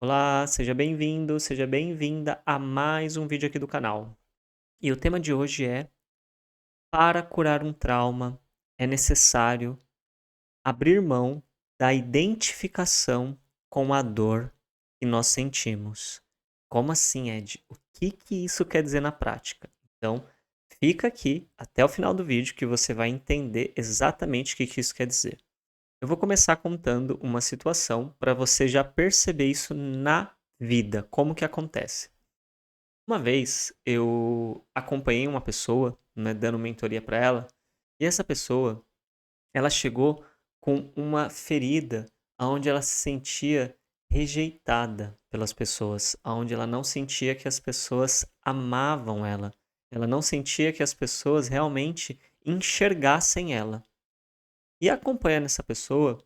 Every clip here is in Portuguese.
Olá, seja bem-vindo, seja bem-vinda a mais um vídeo aqui do canal. E o tema de hoje é: para curar um trauma, é necessário abrir mão da identificação com a dor que nós sentimos. Como assim, Ed? O que isso quer dizer na prática? Então, fica aqui até o final do vídeo que você vai entender exatamente o que isso quer dizer. Eu vou começar contando uma situação para você já perceber isso na vida, como que acontece. Uma vez eu acompanhei uma pessoa, né, dando mentoria para ela, e essa pessoa, ela chegou com uma ferida aonde ela se sentia rejeitada pelas pessoas, aonde ela não sentia que as pessoas amavam ela. Ela não sentia que as pessoas realmente enxergassem ela. E acompanhando essa pessoa,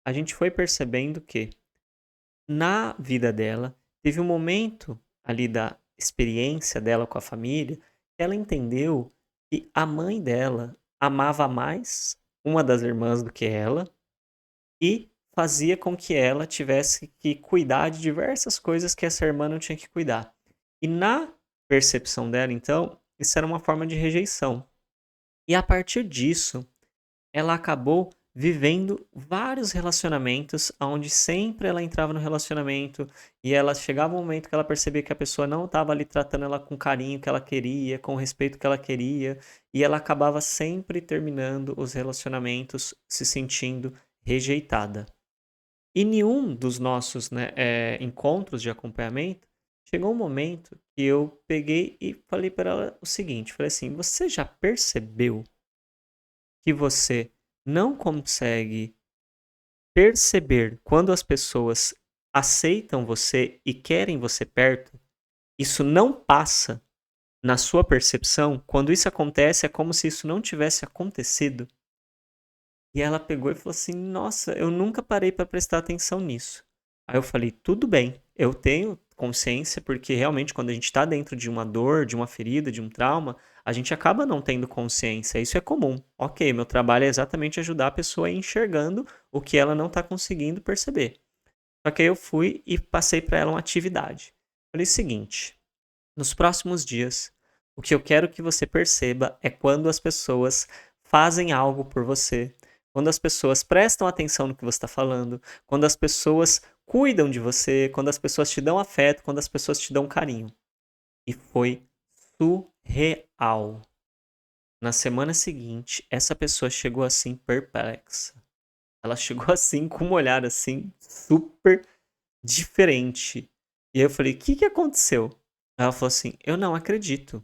a gente foi percebendo que na vida dela, teve um momento ali da experiência dela com a família, que ela entendeu que a mãe dela amava mais uma das irmãs do que ela e fazia com que ela tivesse que cuidar de diversas coisas que essa irmã não tinha que cuidar. E na percepção dela, então, isso era uma forma de rejeição. E a partir disso, ela acabou vivendo vários relacionamentos, onde sempre ela entrava no relacionamento e ela chegava um momento que ela percebia que a pessoa não estava ali tratando ela com o carinho que ela queria, com o respeito que ela queria, e ela acabava sempre terminando os relacionamentos se sentindo rejeitada. E nenhum dos nossos, né, encontros de acompanhamento, chegou um momento que eu peguei e falei para ela o seguinte, falei assim: "Você já percebeu que você não consegue perceber quando as pessoas aceitam você e querem você perto, isso não passa na sua percepção? Quando isso acontece, é como se isso não tivesse acontecido?" E ela pegou e falou assim: "Nossa, eu nunca parei para prestar atenção nisso." Aí eu falei: "Tudo bem, eu tenho consciência, porque realmente quando a gente está dentro de uma dor, de uma ferida, de um trauma, a gente acaba não tendo consciência. Isso é comum. Ok, meu trabalho é exatamente ajudar a pessoa a ir enxergando o que ela não está conseguindo perceber." Só que aí eu fui e passei para ela uma atividade. Falei o seguinte: nos próximos dias, o que eu quero que você perceba é quando as pessoas fazem algo por você, quando as pessoas prestam atenção no que você está falando, quando as pessoas cuidam de você, quando as pessoas te dão afeto, quando as pessoas te dão carinho. E foi surreal. Na semana seguinte, essa pessoa chegou assim perplexa. Ela chegou assim com um olhar assim super diferente. E aí eu falei: "Que aconteceu?" Ela falou assim: "Eu não acredito."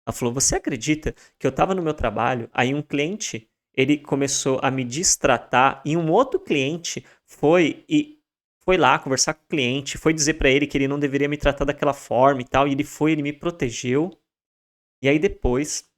Ela falou: "Você acredita que eu estava no meu trabalho, aí um cliente, ele começou a me destratar e um outro cliente foi lá conversar com o cliente, foi dizer pra ele que ele não deveria me tratar daquela forma e tal, e ele me protegeu. E aí depois,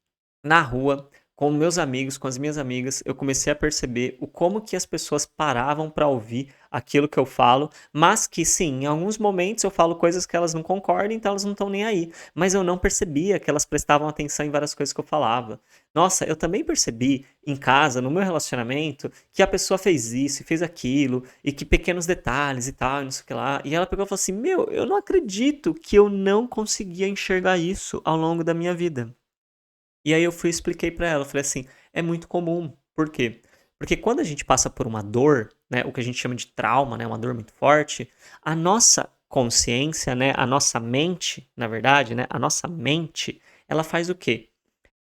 na rua, com meus amigos, com as minhas amigas, eu comecei a perceber o como que as pessoas paravam para ouvir aquilo que eu falo, mas que sim, em alguns momentos eu falo coisas que elas não concordam, então elas não estão nem aí. Mas eu não percebia que elas prestavam atenção em várias coisas que eu falava. Nossa, eu também percebi em casa, no meu relacionamento, que a pessoa fez isso e fez aquilo, e que pequenos detalhes e tal, e não sei o que lá. E ela pegou e falou assim: Meu, eu não acredito que eu não conseguia enxergar isso ao longo da minha vida. E aí eu fui e expliquei pra ela, falei assim: "É muito comum." Por quê? Porque quando a gente passa por uma dor, né, o que a gente chama de trauma, né, uma dor muito forte, a nossa consciência, né, a nossa mente, na verdade, né, a nossa mente, ela faz o quê?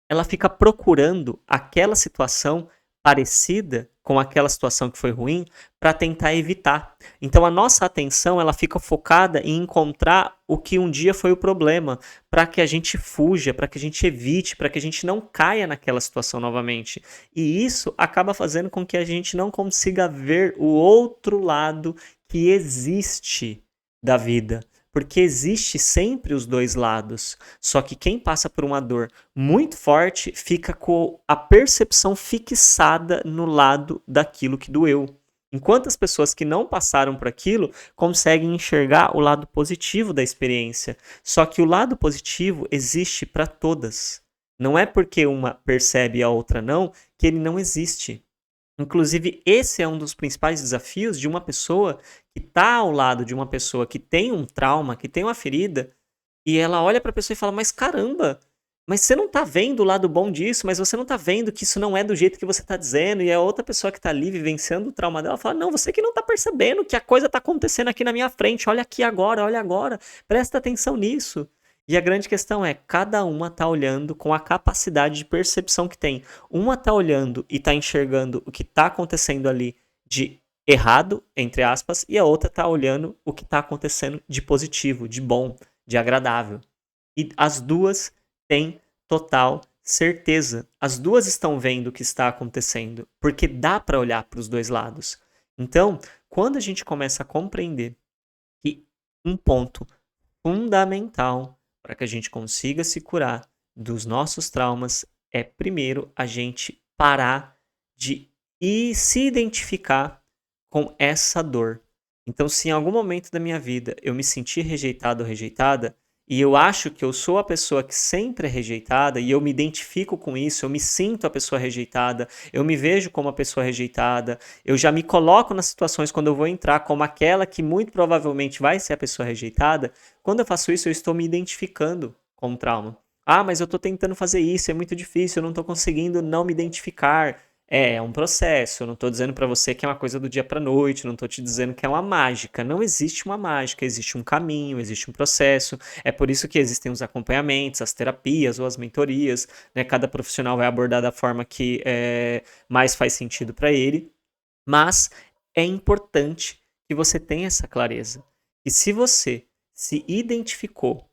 Ela fica procurando aquela situação parecida com aquela situação que foi ruim para tentar evitar. Então a nossa atenção ela fica focada em encontrar o que um dia foi o problema, para que a gente fuja, para que a gente evite, para que a gente não caia naquela situação novamente. E isso acaba fazendo com que a gente não consiga ver o outro lado que existe da vida. Porque existe sempre os dois lados. Só que quem passa por uma dor muito forte fica com a percepção fixada no lado daquilo que doeu. Enquanto as pessoas que não passaram por aquilo conseguem enxergar o lado positivo da experiência. Só que o lado positivo existe para todas. Não é porque uma percebe e a outra não que ele não existe. Inclusive, esse é um dos principais desafios de uma pessoa que está ao lado de uma pessoa que tem um trauma, que tem uma ferida, e ela olha pra pessoa e fala: "Mas caramba, mas você não tá vendo o lado bom disso, mas você não tá vendo que isso não é do jeito que você tá dizendo", e a outra pessoa que tá ali vivenciando o trauma dela fala: "Não, você que não tá percebendo que a coisa tá acontecendo aqui na minha frente, olha agora, presta atenção nisso". E a grande questão é, cada uma tá olhando com a capacidade de percepção que tem. Uma tá olhando e tá enxergando o que tá acontecendo ali de errado, entre aspas, e a outra tá olhando o que tá acontecendo de positivo, de bom, de agradável. E as duas têm total certeza. As duas estão vendo o que está acontecendo, porque dá para olhar para os dois lados. Então, quando a gente começa a compreender que um ponto fundamental para que a gente consiga se curar dos nossos traumas é, primeiro, a gente parar de se identificar com essa dor. Então, se em algum momento da minha vida eu me senti rejeitado ou rejeitada, e eu acho que eu sou a pessoa que sempre é rejeitada, e eu me identifico com isso, eu me sinto a pessoa rejeitada, eu me vejo como a pessoa rejeitada, eu já me coloco nas situações quando eu vou entrar como aquela que muito provavelmente vai ser a pessoa rejeitada. Quando eu faço isso, eu estou me identificando com o trauma. Ah, mas eu estou tentando fazer isso, é muito difícil, eu não estou conseguindo não me identificar. É um processo, eu não estou dizendo para você que é uma coisa do dia para noite, não estou te dizendo que é uma mágica. Não existe uma mágica, existe um caminho, existe um processo. É por isso que existem os acompanhamentos, as terapias ou as mentorias, né? Cada profissional vai abordar da forma que mais faz sentido para ele. Mas é importante que você tenha essa clareza. E se você se identificou,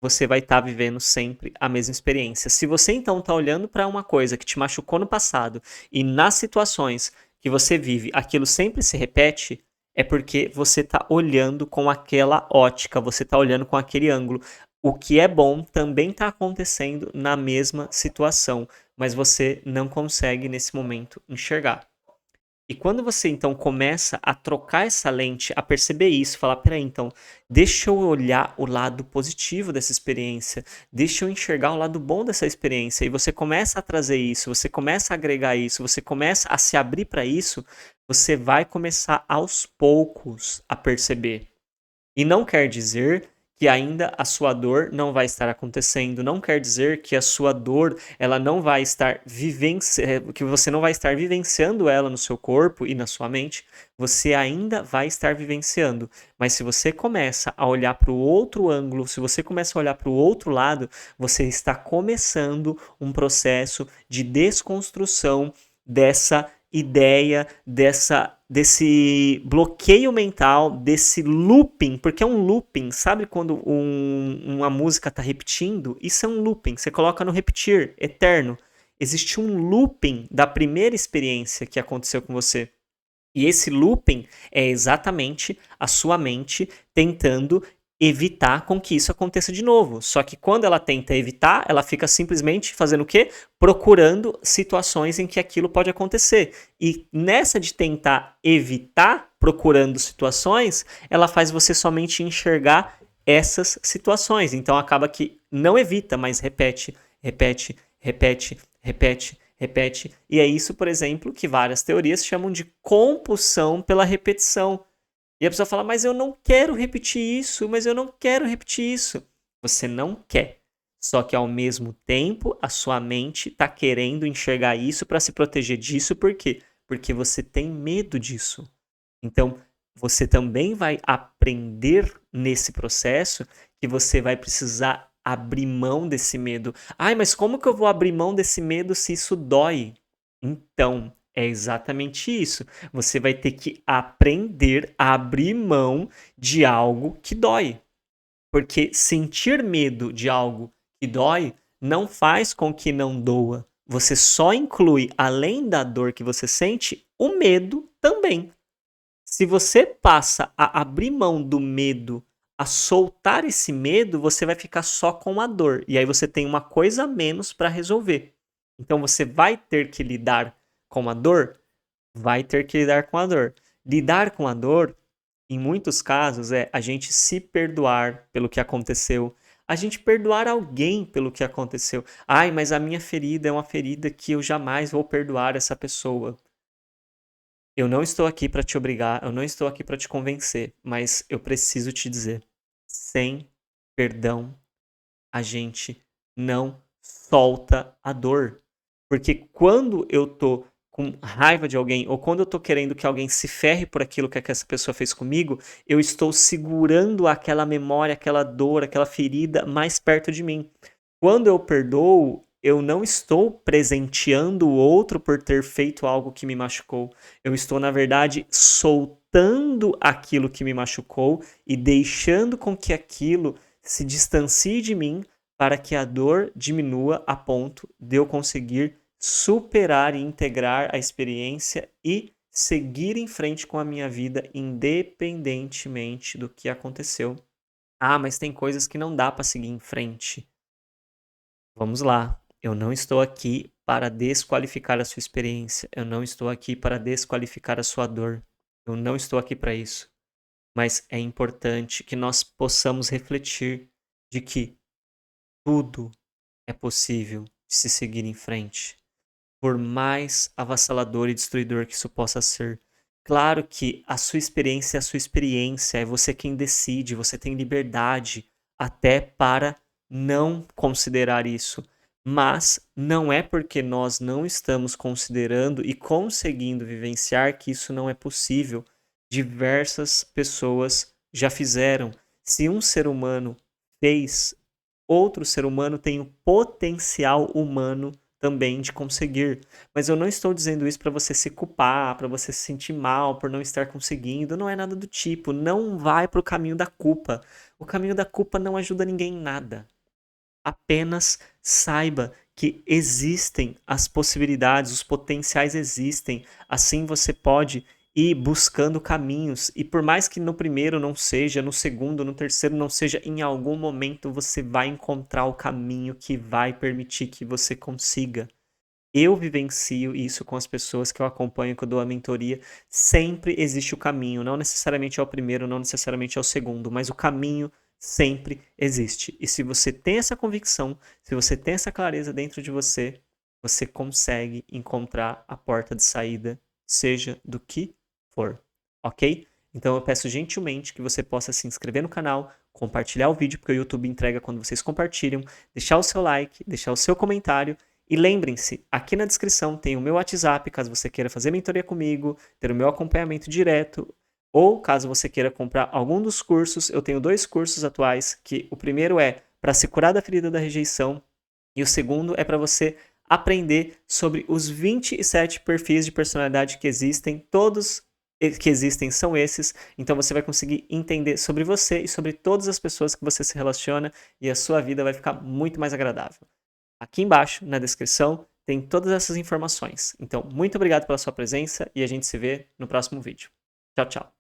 você vai estar vivendo sempre a mesma experiência. Se você então está olhando para uma coisa que te machucou no passado e nas situações que você vive, aquilo sempre se repete, é porque você está olhando com aquela ótica, você está olhando com aquele ângulo. O que é bom também está acontecendo na mesma situação, mas você não consegue nesse momento enxergar. E quando você então começa a trocar essa lente, a perceber isso, falar, peraí, então, deixa eu olhar o lado positivo dessa experiência, deixa eu enxergar o lado bom dessa experiência, e você começa a trazer isso, você começa a agregar isso, você começa a se abrir para isso, você vai começar aos poucos a perceber. E não quer dizer que ainda a sua dor não vai estar acontecendo, não quer dizer que a sua dor ela não vai estar que você não vai estar vivenciando ela no seu corpo e na sua mente, você ainda vai estar vivenciando. Mas se você começa a olhar para o outro ângulo, se você começa a olhar para o outro lado, você está começando um processo de desconstrução dessa ideia, desse bloqueio mental, desse looping, porque é um looping, sabe quando uma música está repetindo? Isso é um looping, você coloca no repetir, eterno. Existe um looping da primeira experiência que aconteceu com você. E esse looping é exatamente a sua mente tentando evitar com que isso aconteça de novo. Só que quando ela tenta evitar, ela fica simplesmente fazendo o quê? Procurando situações em que aquilo pode acontecer. E nessa de tentar evitar, procurando situações, ela faz você somente enxergar essas situações. Então acaba que não evita, mas repete, repete, repete, repete, repete. E é isso, por exemplo, que várias teorias chamam de compulsão pela repetição. E a pessoa fala, mas eu não quero repetir isso, mas eu não quero repetir isso. Você não quer. Só que ao mesmo tempo, a sua mente está querendo enxergar isso para se proteger disso. Por quê? Porque você tem medo disso. Então, você também vai aprender nesse processo que você vai precisar abrir mão desse medo. Ai, mas como que eu vou abrir mão desse medo se isso dói? Então, é exatamente isso. Você vai ter que aprender a abrir mão de algo que dói. Porque sentir medo de algo que dói não faz com que não doa. Você só inclui, além da dor que você sente, o medo também. Se você passa a abrir mão do medo, a soltar esse medo, você vai ficar só com a dor. E aí você tem uma coisa a menos para resolver. Então você vai ter que lidar com a dor? Vai ter que lidar com a dor. Lidar com a dor, em muitos casos, é a gente se perdoar pelo que aconteceu, a gente perdoar alguém pelo que aconteceu. Ai, mas a minha ferida é uma ferida que eu jamais vou perdoar essa pessoa. Eu não estou aqui para te obrigar, eu não estou aqui para te convencer, mas eu preciso te dizer: sem perdão, a gente não solta a dor. Porque quando eu tô com raiva de alguém ou quando eu tô querendo que alguém se ferre por aquilo que essa pessoa fez comigo, eu estou segurando aquela memória, aquela dor, aquela ferida mais perto de mim. Quando eu perdoo, eu não estou presenteando o outro por ter feito algo que me machucou. Eu estou, na verdade, soltando aquilo que me machucou e deixando com que aquilo se distancie de mim para que a dor diminua a ponto de eu conseguir superar e integrar a experiência e seguir em frente com a minha vida independentemente do que aconteceu. Ah, mas tem coisas que não dá para seguir em frente. Vamos lá. Eu não estou aqui para desqualificar a sua experiência. Eu não estou aqui para desqualificar a sua dor. Eu não estou aqui para isso. Mas é importante que nós possamos refletir de que tudo é possível de se seguir em frente, por mais avassalador e destruidor que isso possa ser. Claro que a sua experiência é a sua experiência, é você quem decide, você tem liberdade até para não considerar isso. Mas não é porque nós não estamos considerando e conseguindo vivenciar que isso não é possível. Diversas pessoas já fizeram. Se um ser humano fez, outro ser humano tem o potencial humano também de conseguir. Mas eu não estou dizendo isso para você se culpar, para você se sentir mal por não estar conseguindo, não é nada do tipo. Não vai para o caminho da culpa. O caminho da culpa não ajuda ninguém em nada. Apenas saiba que existem as possibilidades, os potenciais existem. Assim você pode ir buscando caminhos. E por mais que no primeiro não seja, no segundo, no terceiro não seja, em algum momento você vai encontrar o caminho que vai permitir que você consiga. Eu vivencio isso com as pessoas que eu acompanho, que eu dou a mentoria. Sempre existe o caminho, não necessariamente é o primeiro, não necessariamente é o segundo, mas o caminho sempre existe. E se você tem essa convicção, se você tem essa clareza dentro de você, você consegue encontrar a porta de saída, seja do que for, ok? Então eu peço gentilmente que você possa se inscrever no canal, compartilhar o vídeo, porque o YouTube entrega quando vocês compartilham, deixar o seu like, deixar o seu comentário. E lembrem-se, aqui na descrição tem o meu WhatsApp, caso você queira fazer mentoria comigo, ter o meu acompanhamento direto, ou caso você queira comprar algum dos cursos, eu tenho 2 cursos atuais, que o primeiro é para se curar da ferida da rejeição, e o segundo é para você aprender sobre os 27 perfis de personalidade que existem, todos que existem são esses, então você vai conseguir entender sobre você e sobre todas as pessoas que você se relaciona, e a sua vida vai ficar muito mais agradável. Aqui embaixo, na descrição, tem todas essas informações. Então, muito obrigado pela sua presença e a gente se vê no próximo vídeo. Tchau, tchau.